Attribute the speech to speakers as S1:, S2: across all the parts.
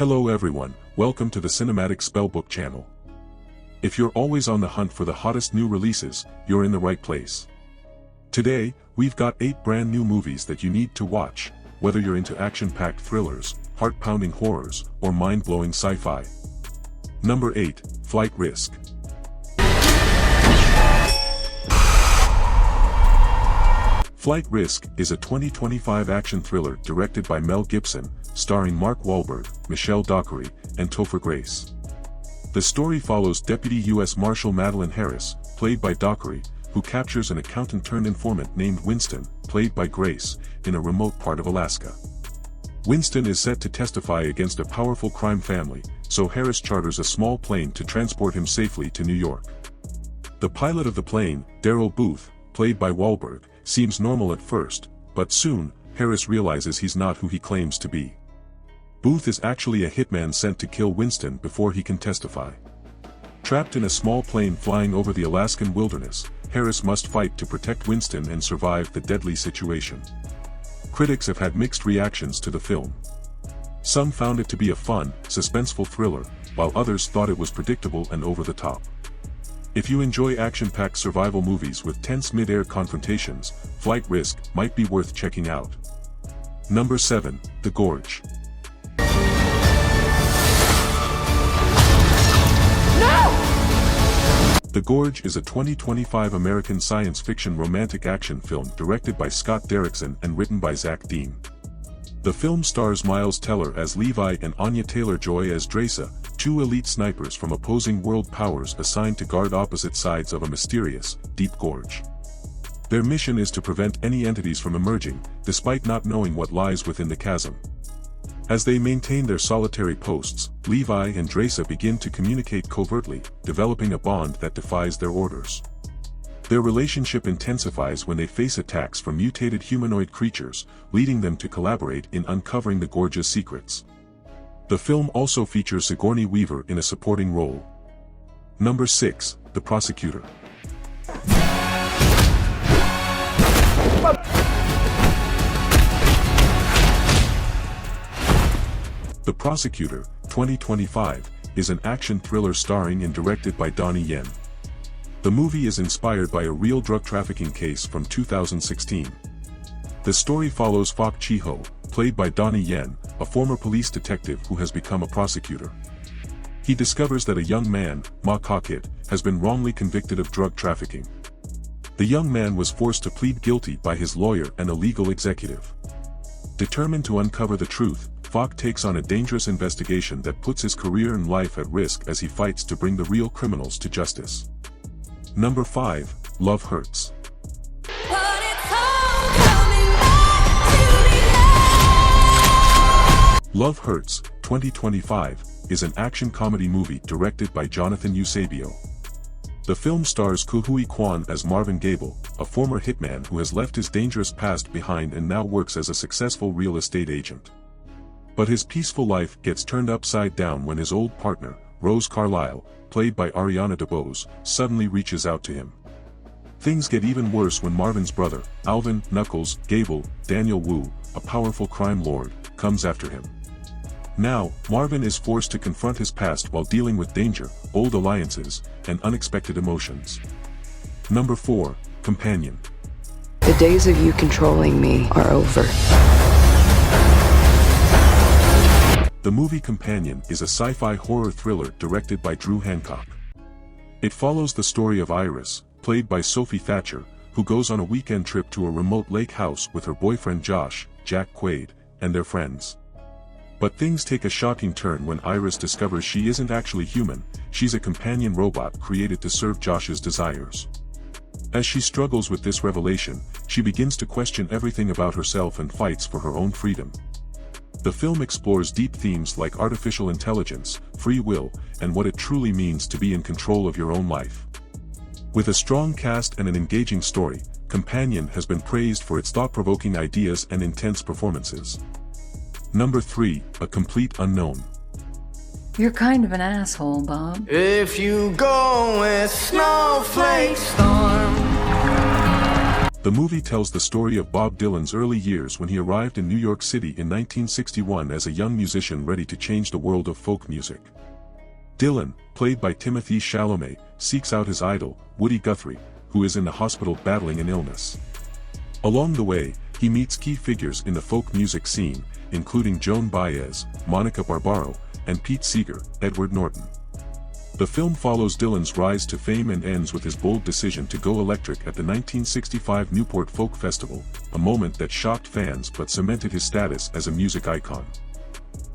S1: Hello everyone, welcome to the Cinematic Spellbook channel. If you're always on the hunt for the hottest new releases, you're in the right place. Today, we've got 8 brand new movies that you need to watch, whether you're into action-packed thrillers, heart-pounding horrors, or mind-blowing sci-fi. Number 8, Flight Risk. Flight Risk is a 2025 action thriller directed by Mel Gibson, starring Mark Wahlberg, Michelle Dockery, and Topher Grace. The story follows Deputy U.S. Marshal Madeline Harris, played by Dockery, who captures an accountant-turned-informant named Winston, played by Grace, in a remote part of Alaska. Winston is set to testify against a powerful crime family, so Harris charters a small plane to transport him safely to New York. The pilot of the plane, Daryl Booth, played by Wahlberg, seems normal at first, but soon, Harris realizes he's not who he claims to be. Booth is actually a hitman sent to kill Winston before he can testify. Trapped in a small plane flying over the Alaskan wilderness, Harris must fight to protect Winston and survive the deadly situation. Critics have had mixed reactions to the film. Some found it to be a fun, suspenseful thriller, while others thought it was predictable and over the top. If you enjoy action-packed survival movies with tense mid-air confrontations, Flight Risk might be worth checking out. Number 7, The Gorge. No! The Gorge is a 2025 American science fiction romantic action film directed by Scott Derrickson and written by Zach Dean. The film stars Miles Teller as Levi and Anya Taylor-Joy as Dresa, 2 elite snipers from opposing world powers assigned to guard opposite sides of a mysterious, deep gorge. Their mission is to prevent any entities from emerging, despite not knowing what lies within the chasm. As they maintain their solitary posts, Levi and Dresa begin to communicate covertly, developing a bond that defies their orders. Their relationship intensifies when they face attacks from mutated humanoid creatures, leading them to collaborate in uncovering the gorge's secrets. The film also features Sigourney Weaver in a supporting role. Number 6, The Prosecutor. The Prosecutor, 2025, is an action thriller starring and directed by Donnie Yen. The movie is inspired by a real drug trafficking case from 2016. The story follows Fok Chi-ho, played by Donnie Yen, a former police detective who has become a prosecutor. He discovers that a young man, Ma Ka-kit, has been wrongly convicted of drug trafficking. The young man was forced to plead guilty by his lawyer and a legal executive. Determined to uncover the truth, Fok takes on a dangerous investigation that puts his career and life at risk as he fights to bring the real criminals to justice. Number 5, Love Hurts. Love Hurts, 2025, is an action comedy movie directed by Jonathan Eusebio. The film stars Kuhui Kwan as Marvin Gable, a former hitman who has left his dangerous past behind and now works as a successful real estate agent. But his peaceful life gets turned upside down when his old partner, Rose Carlyle, played by Ariana DeBose, suddenly reaches out to him. Things get even worse when Marvin's brother, Alvin Knuckles Gable, Daniel Wu, a powerful crime lord, comes after him. Now, Marvin is forced to confront his past while dealing with danger, old alliances, and unexpected emotions. Number 4, Companion.
S2: The days of you controlling me are over.
S1: The movie Companion is a sci-fi horror thriller directed by Drew Hancock. It follows the story of Iris, played by Sophie Thatcher, who goes on a weekend trip to a remote lake house with her boyfriend Josh, Jack Quaid, and their friends. But things take a shocking turn when Iris discovers she isn't actually human, she's a companion robot created to serve Josh's desires. As she struggles with this revelation, she begins to question everything about herself and fights for her own freedom. The film explores deep themes like artificial intelligence, free will, and what it truly means to be in control of your own life. With a strong cast and an engaging story, Companion has been praised for its thought-provoking ideas and intense performances. Number 3, A Complete Unknown.
S3: You're kind of an asshole, Bob.
S4: If you go with Snowflake Storm.
S1: The movie tells the story of Bob Dylan's early years when he arrived in New York City in 1961 as a young musician ready to change the world of folk music. Dylan, played by Timothée Chalamet, seeks out his idol, Woody Guthrie, who is in the hospital battling an illness. Along the way, he meets key figures in the folk music scene, including Joan Baez, Monica Barbaro, and Pete Seeger, Edward Norton. The film follows Dylan's rise to fame and ends with his bold decision to go electric at the 1965 Newport Folk Festival, a moment that shocked fans but cemented his status as a music icon.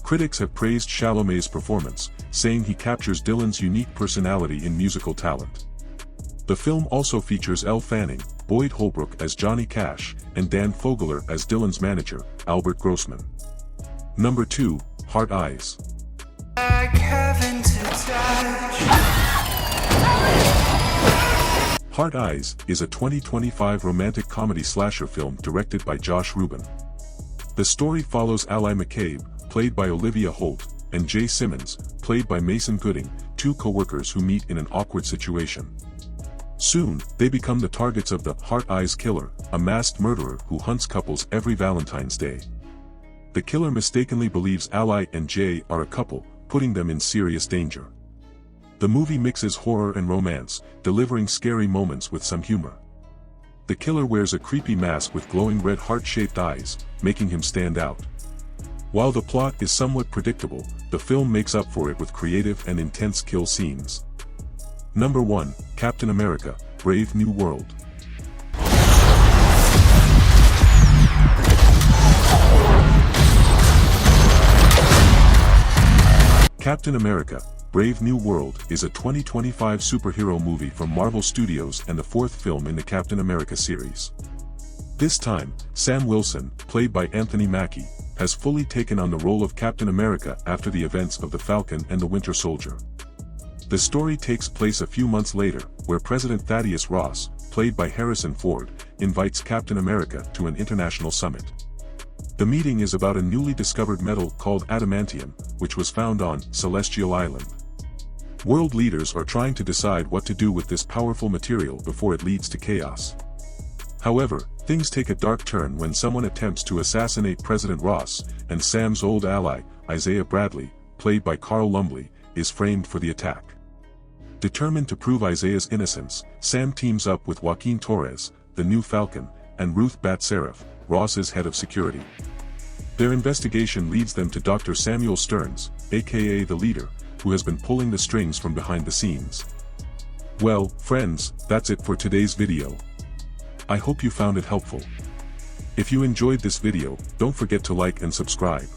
S1: Critics have praised Chalamet's performance, saying he captures Dylan's unique personality and musical talent. The film also features Elle Fanning, Boyd Holbrook as Johnny Cash, and Dan Fogler as Dylan's manager, Albert Grossman. Number 2, Heart Eyes.
S4: Like heaven to touch.
S1: Heart Eyes is a 2025 romantic comedy slasher film directed by Josh Rubin. The story follows Ally McCabe, played by Olivia Holt, and Jay Simmons, played by Mason Gooding, two co-workers who meet in an awkward situation. Soon, they become the targets of the Heart Eyes Killer, a masked murderer who hunts couples every Valentine's Day. The killer mistakenly believes Ally and Jay are a couple, putting them in serious danger. The movie mixes horror and romance, delivering scary moments with some humor. The killer wears a creepy mask with glowing red heart-shaped eyes, making him stand out. While the plot is somewhat predictable, the film makes up for it with creative and intense kill scenes. Number 1, Captain America, Brave New World. Captain America, Brave New World is a 2025 superhero movie from Marvel Studios and the fourth film in the Captain America series. This time, Sam Wilson, played by Anthony Mackie, has fully taken on the role of Captain America after the events of The Falcon and the Winter Soldier. The story takes place a few months later, where President Thaddeus Ross, played by Harrison Ford, invites Captain America to an international summit. The meeting is about a newly discovered metal called adamantium, which was found on Celestial Island. World leaders are trying to decide what to do with this powerful material before it leads to chaos. However, things take a dark turn when someone attempts to assassinate President Ross, and Sam's old ally, Isaiah Bradley, played by Carl Lumbly, is framed for the attack. Determined to prove Isaiah's innocence, Sam teams up with Joaquin Torres, the new Falcon, and Ruth Bat-Saraf, Ross's head of security. Their investigation leads them to Dr. Samuel Stearns, aka the leader, who has been pulling the strings from behind the scenes. Well, friends, that's it for today's video. I hope you found it helpful. If you enjoyed this video, don't forget to like and subscribe.